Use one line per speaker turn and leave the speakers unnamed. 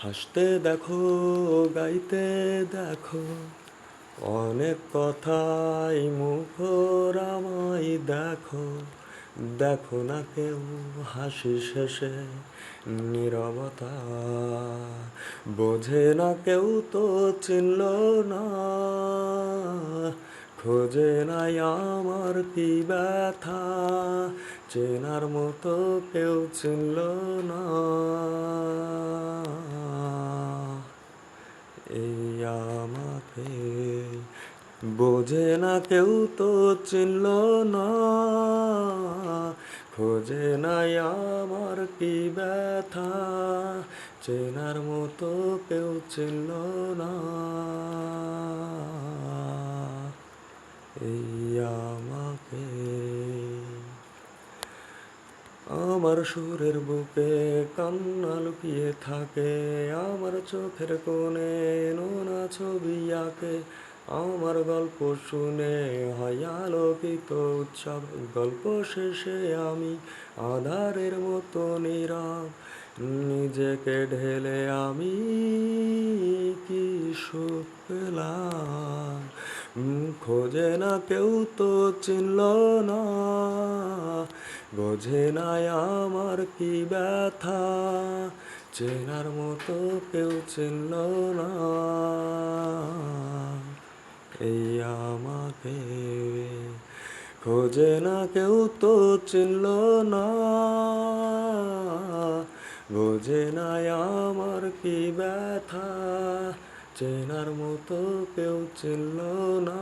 হাসতে দেখো, গাইতে দেখো, অনেক কথাই মুখর আমায় দেখো। দেখো না কেউ হাসি শেষে নীরবতা, বোঝে না কেউ তো চিনল না, খোঁজে নাই আমার কি ব্যথা, চেনার মতো কেউ চিনল না। এই আমাকে বোঝে না কেউ তো চিনল না, খোঁজে নাই আমার কি ব্যথা, চেনার মতো কেউ চিনল না। এই আমাকে আমার সুরের বুকে কান্না লুকিয়ে থাকে, আমার চোখের কোণে নোনা ছবি আঁকে, আমার গল্প শুনে হয় আলোকিত উৎসব। গল্প শেষে আমি আধারের মতো নীরব, নিজেকে ঢেলে আমি কি সুখ পেলাম। খোঁজে না কেউ তো চিনল না, বোঝে নাই আমার কি ব্যথা, চেনার মতো কেউ চিনল না। এই আমাকে খোঁজে না কেউ তো চিনল না, বোঝে নাই আমার কি ব্যথা, চেনার মতো কেউ চিনল না।